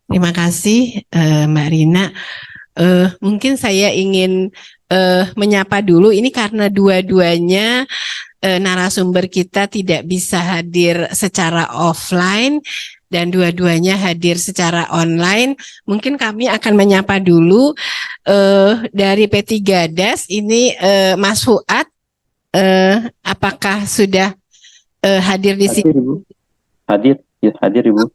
Terima kasih Mbak Rina. Mungkin saya ingin menyapa dulu ini karena dua-duanya narasumber kita tidak bisa hadir secara offline dan dua-duanya hadir secara online. Mungkin kami akan menyapa dulu dari P3DAS ini Mas Fuad. Apakah sudah hadir di sini? Hadir Ibu, hadir, ya, hadir Ibu.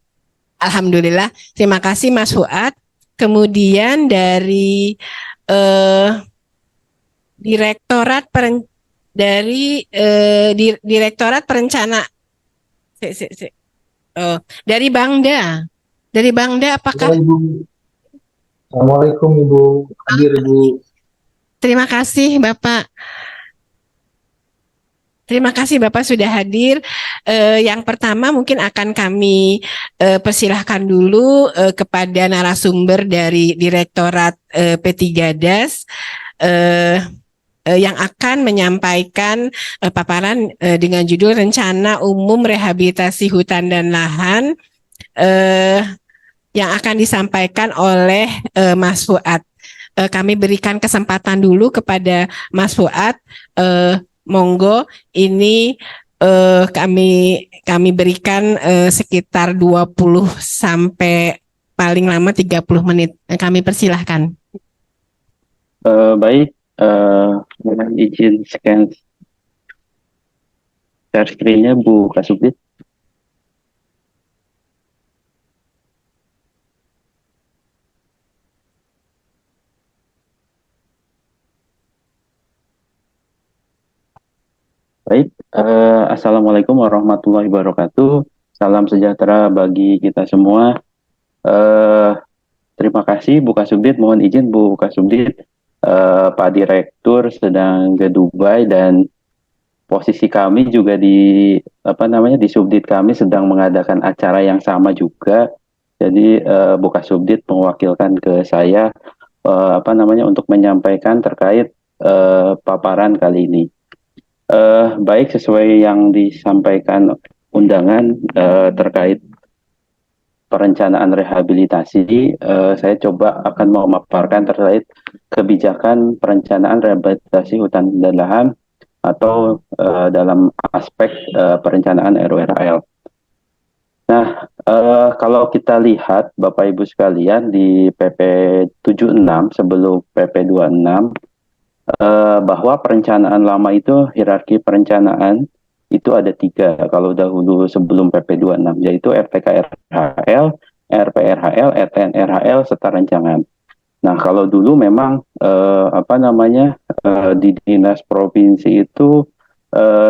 Alhamdulillah. Terima kasih Mas Fuad. Kemudian dari eh, Direktorat Direktorat Perencana si, si, si. Oh, dari Bangda. Dari Bangda Ya, apakah Ibu. Assalamualaikum, Ibu. Hadir, Ibu. terima kasih Bapak. Terima kasih Bapak sudah hadir. Yang pertama mungkin akan kami persilahkan dulu kepada narasumber dari Direktorat P3DAS yang akan menyampaikan paparan dengan judul Rencana Umum Rehabilitasi Hutan dan Lahan yang akan disampaikan oleh Mas Fuad. Kami berikan kesempatan dulu kepada Mas Fuad. Monggo, ini kami berikan sekitar 20 sampai paling lama 30 menit. Kami persilahkan. Baik, mohon izin share screen-nya Bu Kasubdit. Baik, Assalamualaikum warahmatullahi wabarakatuh. Salam sejahtera bagi kita semua. Terima kasih Bu Kasubdit, mohon izin Bu Kasubdit, Pak Direktur sedang ke Dubai dan posisi kami juga di di subdit kami sedang mengadakan acara yang sama juga. Jadi Bu Kasubdit mewakilkan ke saya untuk menyampaikan terkait paparan kali ini. Baik, sesuai yang disampaikan undangan terkait perencanaan rehabilitasi, saya coba akan memaparkan terkait kebijakan perencanaan rehabilitasi hutan dan lahan atau dalam aspek perencanaan RURL. Nah, kalau kita lihat Bapak Ibu sekalian di PP 76 sebelum PP 26, bahwa perencanaan lama itu hierarki perencanaan itu ada 3 kalau dahulu sebelum PP 26, yaitu RTK-RHL, RPRHL, RTN-RHL, serta rancangan. Nah, kalau dulu memang di dinas provinsi itu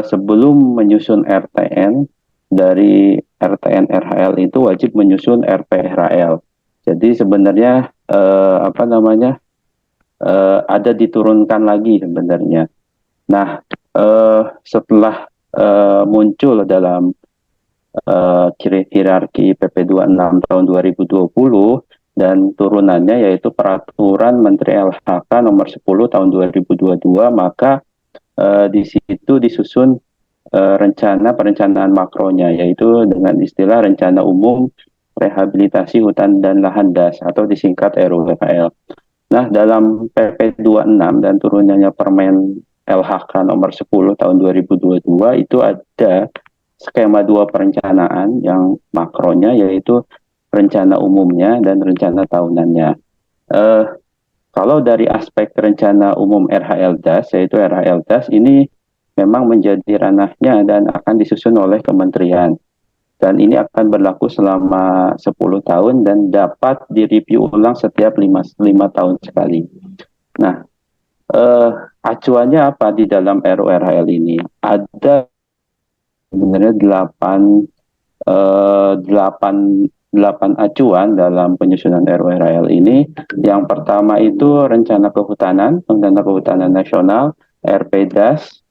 sebelum menyusun RTN, dari RTN RHL itu wajib menyusun RPRHL. Jadi sebenarnya ada diturunkan lagi sebenarnya. Nah, setelah muncul dalam hierarki PP 26 tahun 2020 dan turunannya yaitu Peraturan Menteri LHK nomor 10 tahun 2022, maka di situ disusun rencana perencanaan makronya, yaitu dengan istilah Rencana Umum Rehabilitasi Hutan dan Lahan DAS atau disingkat RURL. Nah, dalam PP 26 dan turunannya Permen LHK nomor 10 tahun 2022 itu ada skema 2 perencanaan yang makronya, yaitu rencana umumnya dan rencana tahunannya. Kalau dari aspek rencana umum RHL DAS, yaitu RHL DAS ini memang menjadi ranahnya dan akan disusun oleh kementerian. Dan ini akan berlaku selama 10 tahun dan dapat direview ulang setiap 5 tahun sekali. Nah, acuannya apa di dalam RURL ini? Ada sebenarnya 8 acuan dalam penyusunan RURL ini. Yang pertama itu Rencana Kehutanan, Rencana Kehutanan Nasional, RPDAS,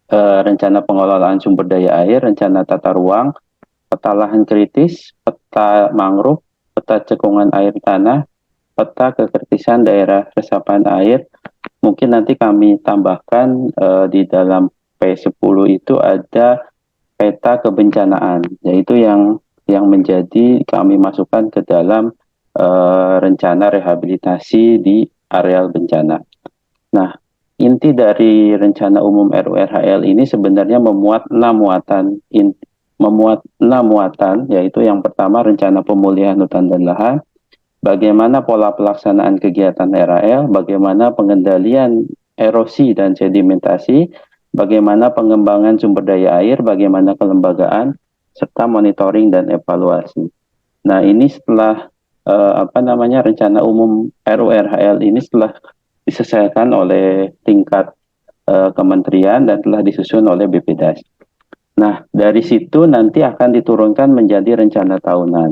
Rencana Pengelolaan Sumber Daya Air, Rencana Tata Ruang, Peta Lahan Kritis, Peta Mangrove, Peta Cekungan Air Tanah, Peta Kekritisan Daerah Resapan Air. Mungkin nanti kami tambahkan di dalam P10 itu ada peta kebencanaan, yaitu yang yang menjadi kami masukkan ke dalam rencana rehabilitasi di areal bencana. Nah, inti dari rencana umum RURHL ini sebenarnya memuat 6 muatan, yaitu yang pertama rencana pemulihan hutan dan lahan, bagaimana pola pelaksanaan kegiatan RAL, bagaimana pengendalian erosi dan sedimentasi, bagaimana pengembangan sumber daya air, bagaimana kelembagaan, serta monitoring dan evaluasi. Nah, ini setelah rencana umum RURHL ini setelah diselesaikan oleh tingkat kementerian dan telah disusun oleh BPDAS. Nah, dari situ nanti akan diturunkan menjadi rencana tahunan.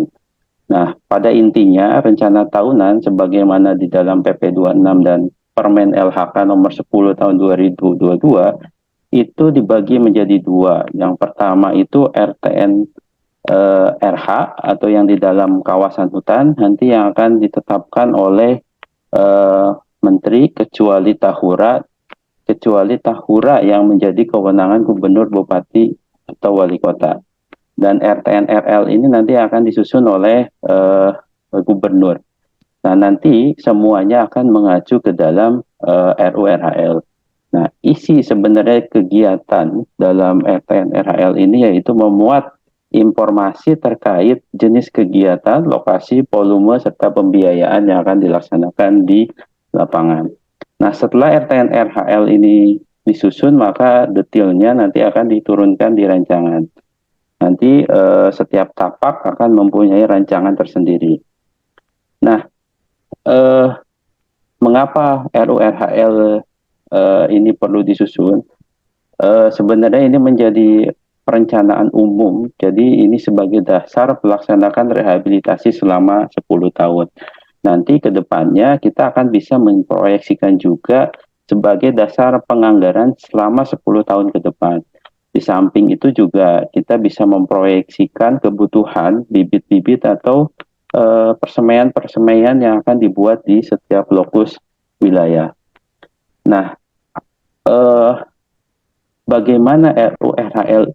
Nah, pada intinya rencana tahunan sebagaimana di dalam PP 26 dan Permen LHK nomor 10 tahun 2022 itu dibagi menjadi dua. Yang pertama itu RTN RH atau yang di dalam kawasan hutan nanti yang akan ditetapkan oleh Menteri kecuali tahura yang menjadi kewenangan gubernur, bupati, atau wali kota. Dan RTN RL ini nanti akan disusun oleh gubernur. Nah, nanti semuanya akan mengacu ke dalam RURHL. Nah, isi sebenarnya kegiatan dalam RTN RHL ini yaitu memuat informasi terkait jenis kegiatan, lokasi, volume, serta pembiayaan yang akan dilaksanakan di lapangan. Nah, setelah RTN RHL ini disusun, maka detailnya nanti akan diturunkan di rancangan. Nanti setiap tapak akan mempunyai rancangan tersendiri. Nah, mengapa RURHL ini perlu disusun? Sebenarnya ini menjadi perencanaan umum, jadi ini sebagai dasar melaksanakan rehabilitasi selama 10 tahun. Nanti ke depannya kita akan bisa memproyeksikan juga sebagai dasar penganggaran selama 10 tahun ke depan. Di samping itu juga kita bisa memproyeksikan kebutuhan bibit-bibit atau persemaian-persemaian yang akan dibuat di setiap lokus wilayah. Nah, bagaimana RURHL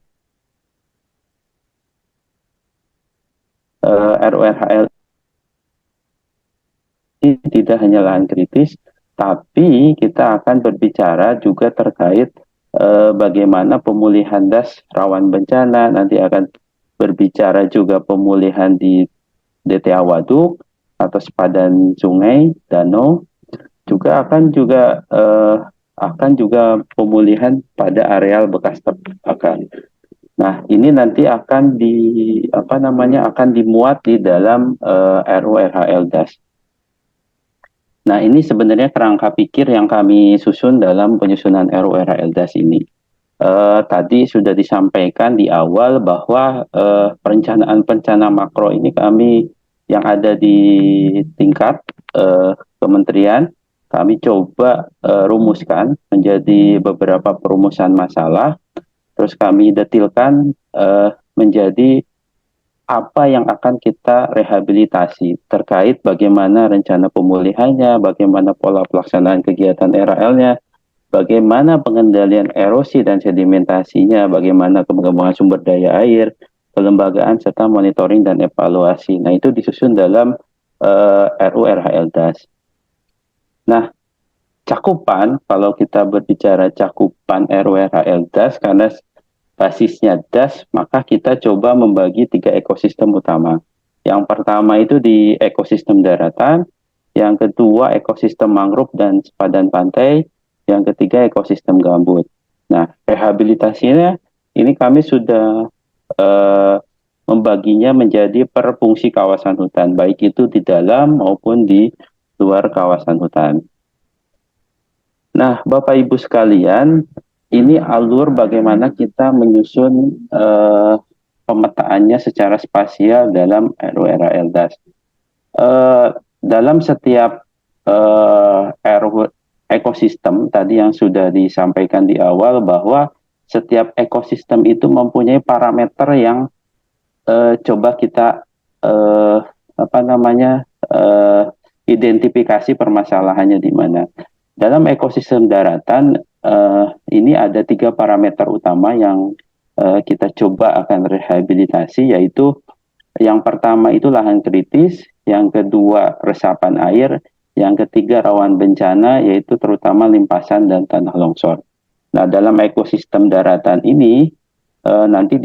ini tidak hanya lahan kritis, tapi kita akan berbicara juga terkait bagaimana pemulihan das rawan bencana, nanti akan berbicara juga pemulihan di DTA waduk atau sepadan sungai, danau, juga akan juga pemulihan pada areal bekas terbakar. Nah, ini nanti akan dimuat di dalam RURHL DAS. Nah, ini sebenarnya kerangka pikir yang kami susun dalam penyusunan RURHL DAS ini. Tadi sudah disampaikan di awal bahwa perencanaan makro ini kami yang ada di tingkat kementerian, kami coba rumuskan menjadi beberapa perumusan masalah, terus kami detilkan menjadi apa yang akan kita rehabilitasi terkait bagaimana rencana pemulihannya, bagaimana pola pelaksanaan kegiatan RAL-nya, bagaimana pengendalian erosi dan sedimentasinya, bagaimana pengembangan sumber daya air, kelembagaan, serta monitoring dan evaluasi. Nah, itu disusun dalam RURHL DAS. Nah, cakupan, kalau kita berbicara cakupan RURHL DAS, karena basisnya DAS, maka kita coba membagi 3 ekosistem utama. Yang pertama itu di ekosistem daratan, yang kedua ekosistem mangrove dan sepadan pantai, yang ketiga ekosistem gambut. Nah, rehabilitasinya ini kami sudah membaginya menjadi per fungsi kawasan hutan, baik itu di dalam maupun di luar kawasan hutan. Nah, Bapak Ibu sekalian, ini alur bagaimana kita menyusun pemetaannya secara spasial dalam RURHL DAS. Dalam setiap ekosistem tadi yang sudah disampaikan di awal bahwa setiap ekosistem itu mempunyai parameter yang coba kita identifikasi permasalahannya di mana. Dalam ekosistem daratan ini ada 3 parameter utama yang kita coba akan rehabilitasi, yaitu yang pertama itu lahan kritis, yang kedua resapan air, yang ketiga rawan bencana, yaitu terutama limpasan dan tanah longsor. Nah, dalam ekosistem daratan ini, nanti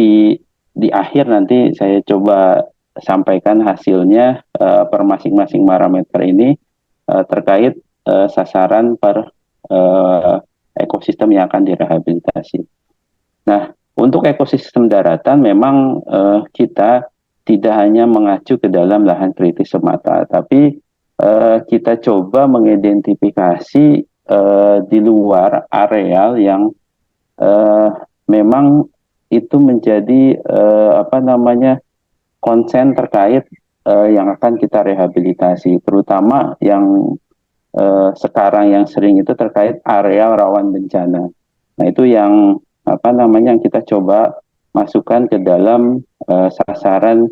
di akhir nanti saya coba sampaikan hasilnya per masing-masing parameter ini terkait sasaran per ekosistem yang akan direhabilitasi. Nah, untuk ekosistem daratan memang kita tidak hanya mengacu ke dalam lahan kritis semata, tapi kita coba mengidentifikasi di luar areal yang memang itu menjadi konsen terkait yang akan kita rehabilitasi, terutama yang sekarang yang sering itu terkait areal rawan bencana. Nah, itu yang yang kita coba masukkan ke dalam sasaran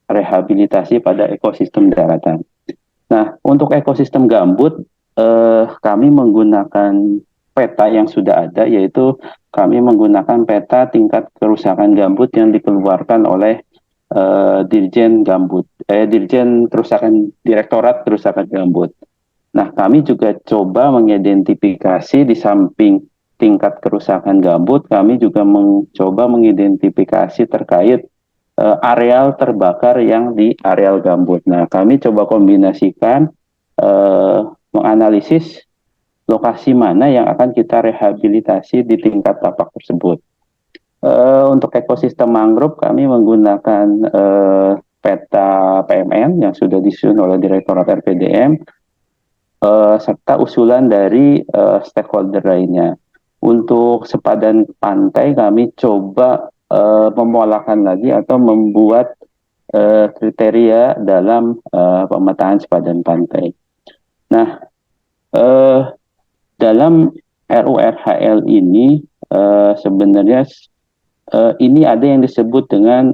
rehabilitasi pada ekosistem daratan. Nah, untuk ekosistem gambut, kami menggunakan peta yang sudah ada, yaitu kami menggunakan peta tingkat kerusakan gambut yang dikeluarkan oleh Direktorat Kerusakan Gambut. Nah, kami juga coba mengidentifikasi di samping tingkat kerusakan gambut, kami juga mencoba mengidentifikasi terkait areal terbakar yang di areal gambut. Nah, kami coba kombinasikan, menganalisis lokasi mana yang akan kita rehabilitasi di tingkat tapak tersebut. Untuk ekosistem mangrove, kami menggunakan peta PMN yang sudah disusun oleh Direktorat RPDM, serta usulan dari stakeholder lainnya. Untuk sepadan pantai, kami coba memolakan lagi atau membuat kriteria dalam pemetaan sepadan pantai. Nah, dalam RURHL ini sebenarnya ini ada yang disebut dengan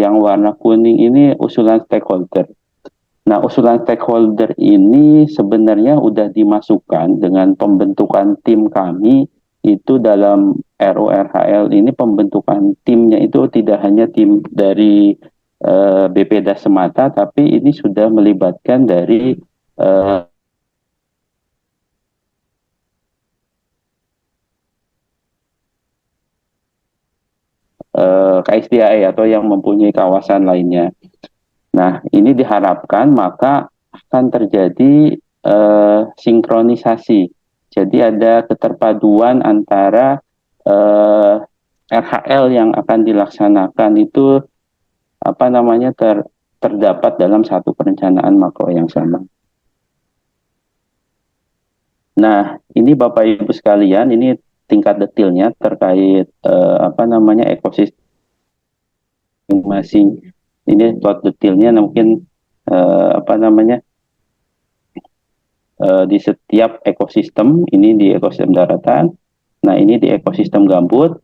yang warna kuning ini usulan stakeholder. Nah, usulan stakeholder ini sebenarnya sudah dimasukkan dengan pembentukan tim kami. Itu dalam RURHL ini pembentukan timnya itu tidak hanya tim dari BPDA semata, tapi ini sudah melibatkan dari KSDAE atau yang mempunyai kawasan lainnya. Nah, ini diharapkan maka akan terjadi sinkronisasi. Jadi ada keterpaduan antara RHL yang akan dilaksanakan itu terdapat dalam satu perencanaan makro yang sama. Nah, ini Bapak Ibu sekalian, ini tingkat detailnya terkait ekosistem masing. Ini plot detailnya mungkin di setiap ekosistem, ini di ekosistem daratan, nah ini di ekosistem gambut,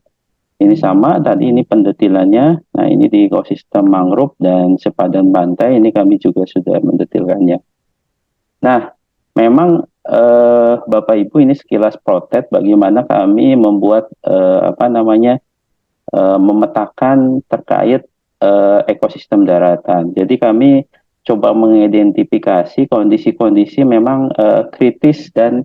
ini sama, tadi ini pendetilannya, nah ini di ekosistem mangrove dan sepadan pantai, ini kami juga sudah mendetilkannya. Nah, memang Bapak Ibu ini sekilas protet bagaimana kami membuat memetakan terkait ekosistem daratan. Jadi kami coba mengidentifikasi kondisi-kondisi memang kritis dan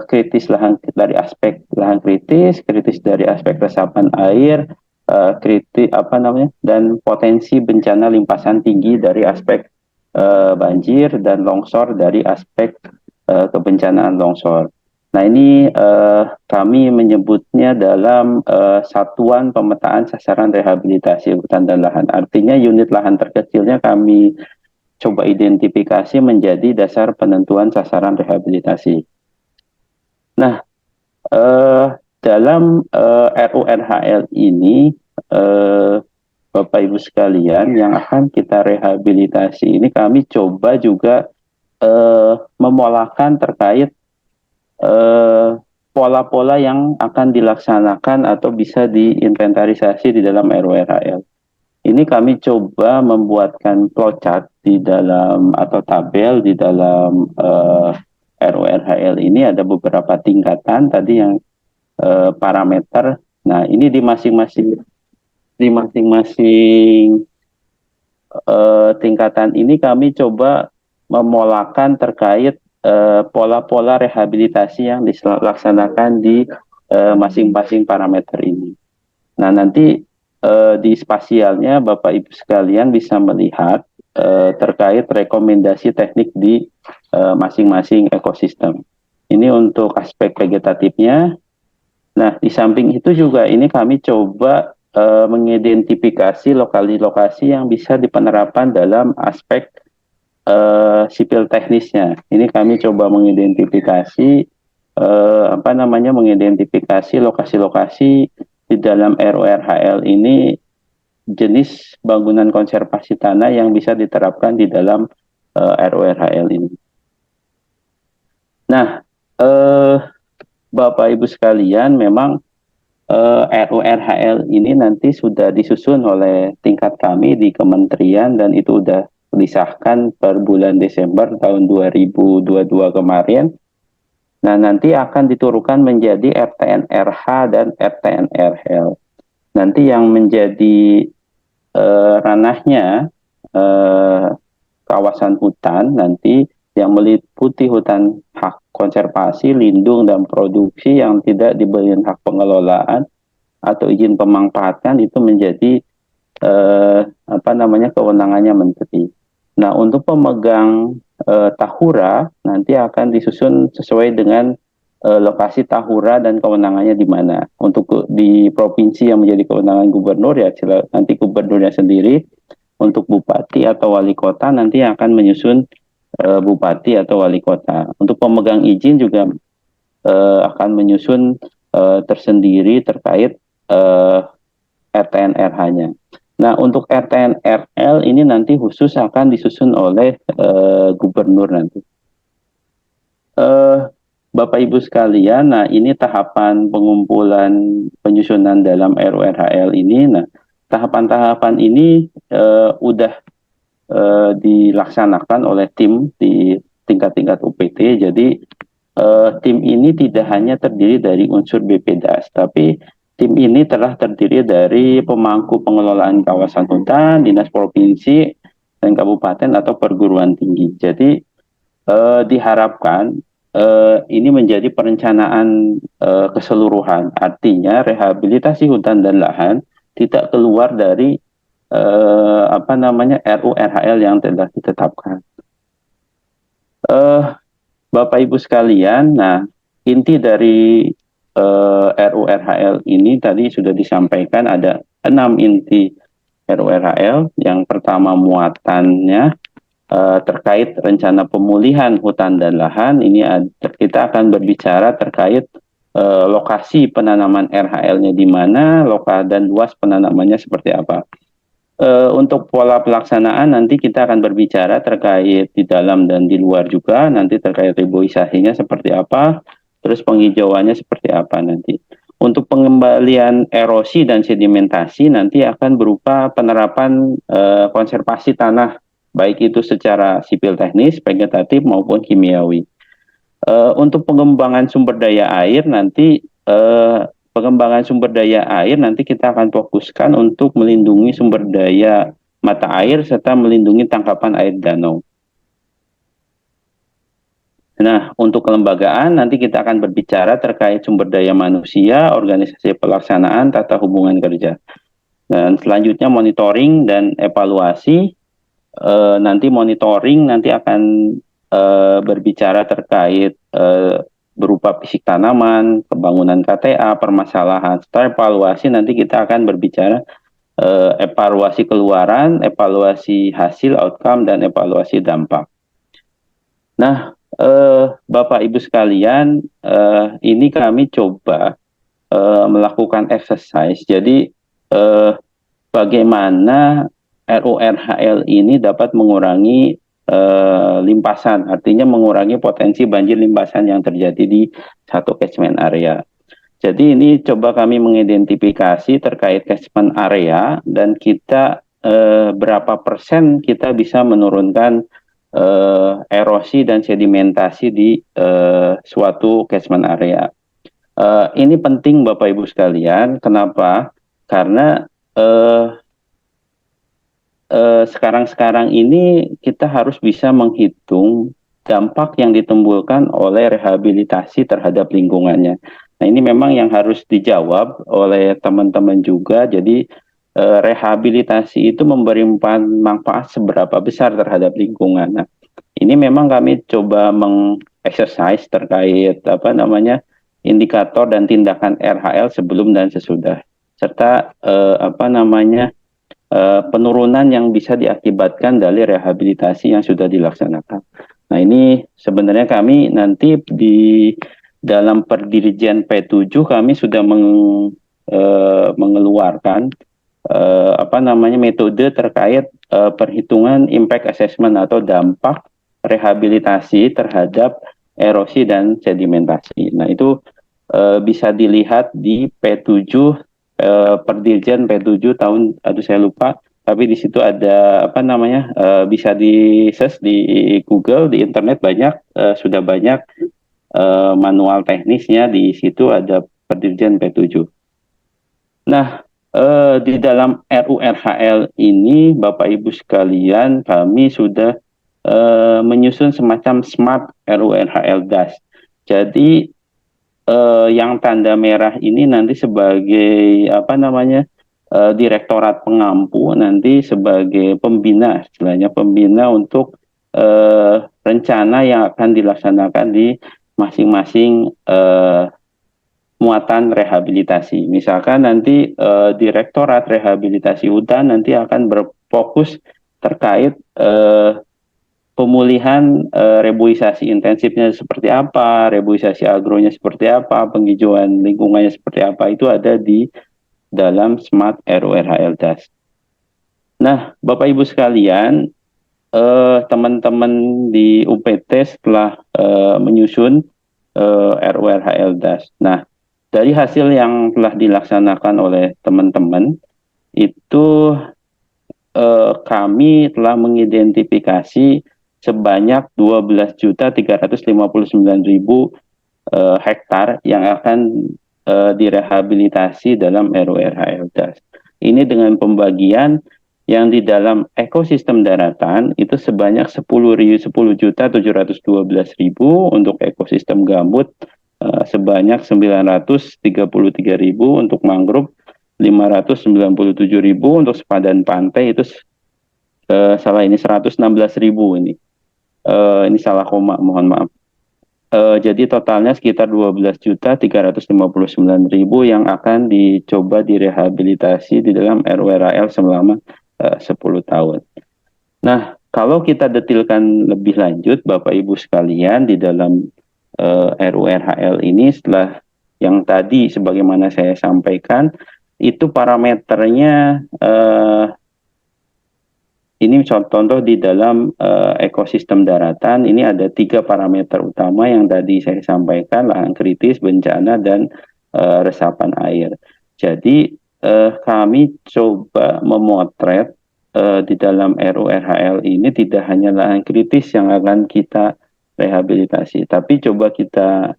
kritis dari aspek lahan kritis dari aspek resapan air, dan potensi bencana limpasan tinggi dari aspek banjir dan longsor dari aspek kebencanaan longsor. Nah, ini kami menyebutnya dalam satuan pemetaan sasaran rehabilitasi hutan dan lahan. Artinya unit lahan terkecilnya kami coba identifikasi menjadi dasar penentuan sasaran rehabilitasi. Nah, dalam RURHL ini, Bapak Ibu sekalian, yang akan kita rehabilitasi ini kami coba juga memolakan terkait pola-pola yang akan dilaksanakan atau bisa diinventarisasi di dalam RURHL. Ini kami coba membuatkan flowchart di dalam atau tabel di dalam RURHL ini ada beberapa tingkatan tadi yang parameter. Nah, ini di masing-masing tingkatan ini kami coba memolakan terkait pola-pola rehabilitasi yang dilaksanakan di masing-masing parameter ini. Nah, nanti di spasialnya Bapak Ibu sekalian bisa melihat terkait rekomendasi teknik di masing-masing ekosistem. Ini untuk aspek vegetatifnya. Nah, di samping itu juga ini kami coba mengidentifikasi lokasi-lokasi yang bisa dipenerapan dalam aspek sipil teknisnya. Ini kami coba mengidentifikasi mengidentifikasi lokasi-lokasi di dalam RURHL ini jenis bangunan konservasi tanah yang bisa diterapkan di dalam RURHL ini. Nah, Bapak Ibu sekalian, memang RURHL ini nanti sudah disusun oleh tingkat kami di kementerian dan itu sudah disahkan per bulan Desember tahun 2022 kemarin. Nah, nanti akan diturunkan menjadi RTN-RH dan RTN-RL. Nanti yang menjadi ranahnya kawasan hutan nanti yang meliputi hutan hak konservasi, lindung, dan produksi yang tidak diberi hak pengelolaan atau izin pemanfaatan itu menjadi kewenangannya menteri. Nah, untuk pemegang tahura nanti akan disusun sesuai dengan lokasi tahura dan kewenangannya di mana. Untuk di provinsi yang menjadi kewenangan gubernur ya nanti gubernurnya sendiri. Untuk bupati atau wali kota nanti akan menyusun bupati atau wali kota. Untuk pemegang izin juga akan menyusun tersendiri terkait RTN-RH-nya. Nah, untuk RTN-RL ini nanti khusus akan disusun oleh gubernur nanti. Bapak Ibu sekalian, nah ini tahapan pengumpulan penyusunan dalam RURHL ini. Nah, tahapan-tahapan ini udah dilaksanakan oleh tim di tingkat-tingkat UPT. Jadi tim ini tidak hanya terdiri dari unsur BPDAS, tapi tim ini telah terdiri dari pemangku pengelolaan kawasan hutan, dinas provinsi, dan kabupaten atau perguruan tinggi. Jadi diharapkan ini menjadi perencanaan keseluruhan. Artinya rehabilitasi hutan dan lahan tidak keluar dari RURHL yang telah ditetapkan. Bapak Ibu sekalian, nah inti dari RURHL ini tadi sudah disampaikan ada 6 inti RURHL. Yang pertama muatannya terkait rencana pemulihan hutan dan lahan. Ini kita akan berbicara terkait lokasi penanaman RHL-nya di mana, dan luas penanamannya seperti apa. Untuk pola pelaksanaan nanti kita akan berbicara terkait di dalam dan di luar juga, nanti terkait reboisasinya seperti apa, terus penghijauannya seperti apa nanti. Untuk pengembalian erosi dan sedimentasi nanti akan berupa penerapan konservasi tanah, baik itu secara sipil teknis, vegetatif maupun kimiawi. Untuk pengembangan sumber daya air nanti kita akan fokuskan untuk melindungi sumber daya mata air serta melindungi tangkapan air danau. Nah, untuk kelembagaan nanti kita akan berbicara terkait sumber daya manusia, organisasi pelaksanaan, tata hubungan kerja. Dan selanjutnya monitoring dan evaluasi. Nanti monitoring nanti akan berbicara terkait berupa fisik tanaman, pembangunan KTA, permasalahan, setelah evaluasi nanti kita akan berbicara evaluasi keluaran, evaluasi hasil, outcome, dan evaluasi dampak. Nah, Bapak Ibu sekalian, ini kami coba melakukan exercise. Jadi bagaimana RURHL ini dapat mengurangi limpasan, artinya mengurangi potensi banjir limpasan yang terjadi di satu catchment area. Jadi ini coba kami mengidentifikasi terkait catchment area dan kita berapa persen kita bisa menurunkan erosi dan sedimentasi di suatu catchment area. Ini penting Bapak Ibu sekalian, kenapa? Karena sekarang-sekarang ini kita harus bisa menghitung dampak yang ditimbulkan oleh rehabilitasi terhadap lingkungannya. Nah, ini memang yang harus dijawab oleh teman-teman juga. Jadi rehabilitasi itu memberi manfaat seberapa besar terhadap lingkungan. Nah, ini memang kami coba mengexercise terkait apa namanya indikator dan tindakan RHL sebelum dan sesudah, serta apa namanya penurunan yang bisa diakibatkan dari rehabilitasi yang sudah dilaksanakan. Nah, ini sebenarnya kami nanti di dalam Perdirjen P7 kami sudah mengeluarkan apa namanya metode terkait perhitungan impact assessment atau dampak rehabilitasi terhadap erosi dan sedimentasi. Nah, itu bisa dilihat di P7 Perdirjen P7 tahun, aduh saya lupa, tapi di situ ada apa namanya bisa di search di Google, di internet banyak, sudah banyak manual teknisnya, di situ ada Perdirjen P7. Nah, di dalam RURHL ini Bapak Ibu sekalian, kami sudah menyusun semacam smart RURHL DAS. Jadi yang tanda merah ini nanti sebagai apa namanya direktorat pengampu, nanti sebagai pembina, istilahnya pembina untuk rencana yang akan dilaksanakan di masing-masing muatan rehabilitasi. Misalkan nanti direktorat rehabilitasi hutan nanti akan berfokus terkait pemulihan reboisasi intensifnya seperti apa, reboisasi agronya seperti apa, penghijauan lingkungannya seperti apa, itu ada di dalam Smart RURHL DAS. Nah, Bapak Ibu sekalian, teman-teman di UPT setelah menyusun RURHL DAS. Nah, dari hasil yang telah dilaksanakan oleh teman-teman, itu kami telah mengidentifikasi sebanyak 12.359.000 hektar yang akan direhabilitasi dalam RURHL DAS. Ini dengan pembagian yang di dalam ekosistem daratan itu sebanyak 10.712.000 untuk ekosistem gambut, sebanyak 933.000 untuk mangrove, 597.000 untuk sepadan pantai, itu salah ini 116.000 ini. Ini salah koma, mohon maaf. Jadi totalnya sekitar 12.359.000 yang akan dicoba direhabilitasi di dalam RURHL selama 10 tahun. Nah, kalau kita detilkan lebih lanjut, Bapak Ibu sekalian, di dalam RURHL ini setelah yang tadi sebagaimana saya sampaikan, itu parameternya ini contoh di dalam ekosistem daratan, ini ada 3 parameter utama yang tadi saya sampaikan, lahan kritis, bencana, dan resapan air. Jadi kami coba memotret di dalam RURHL ini tidak hanya lahan kritis yang akan kita rehabilitasi, tapi coba kita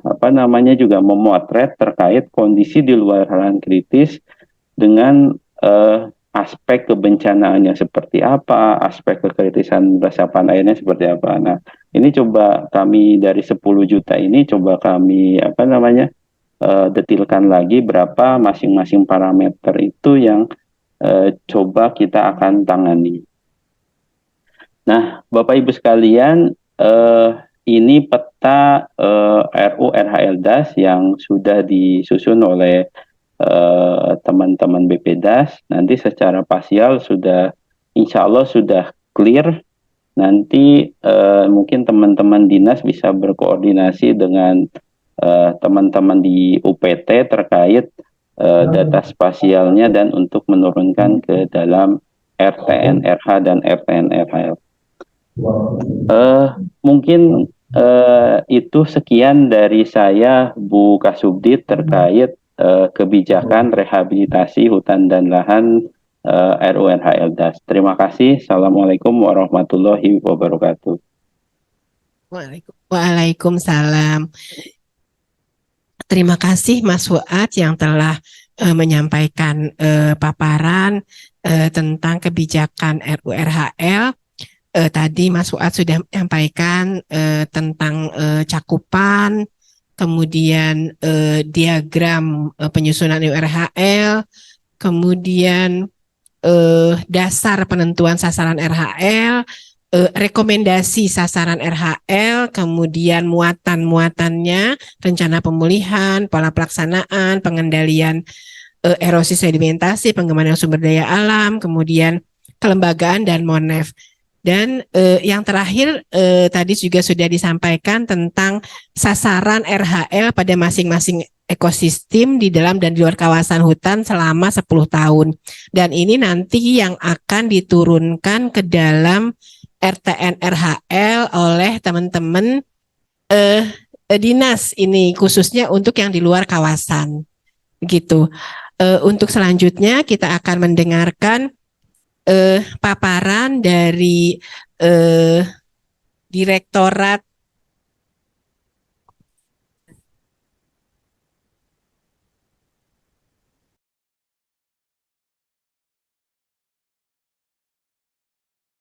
apa namanya juga memotret terkait kondisi di luar lahan kritis dengan aspek kebencanaannya seperti apa, aspek kekritisan resapan airnya seperti apa. Nah, ini coba kami dari 10 juta ini coba kami apa namanya detilkan lagi berapa masing-masing parameter itu yang coba kita akan tangani. Nah, Bapak Ibu sekalian, ini peta RURHL DAS yang sudah disusun oleh teman-teman BPDAS. Nanti secara parsial sudah, insya Allah sudah clear. Nanti mungkin teman-teman dinas bisa berkoordinasi dengan teman-teman di UPT terkait data spasialnya dan untuk menurunkan ke dalam RTN-RH dan RTN-RHL. Mungkin itu sekian dari saya, Bu Kasubdit, terkait kebijakan rehabilitasi hutan dan lahan RURHL DAS. Terima kasih. Assalamualaikum warahmatullahi wabarakatuh. Waalaikumsalam. Terima kasih Mas Fuad yang telah menyampaikan paparan tentang kebijakan RURHL. Tadi Mas Fuad sudah menyampaikan tentang cakupan, kemudian diagram penyusunan RURHL, kemudian dasar penentuan sasaran RHL, rekomendasi sasaran RHL, kemudian muatan-muatannya, rencana pemulihan, pola pelaksanaan, pengendalian erosi sedimentasi, pengembangan sumber daya alam, kemudian kelembagaan dan MONEF. Dan yang terakhir tadi juga sudah disampaikan tentang sasaran RHL pada masing-masing ekosistem di dalam dan di luar kawasan hutan selama 10 tahun. Dan ini nanti yang akan diturunkan ke dalam RTN RHL oleh teman-teman dinas ini, khususnya untuk yang di luar kawasan. Gitu. Untuk selanjutnya kita akan mendengarkan paparan dari Direktorat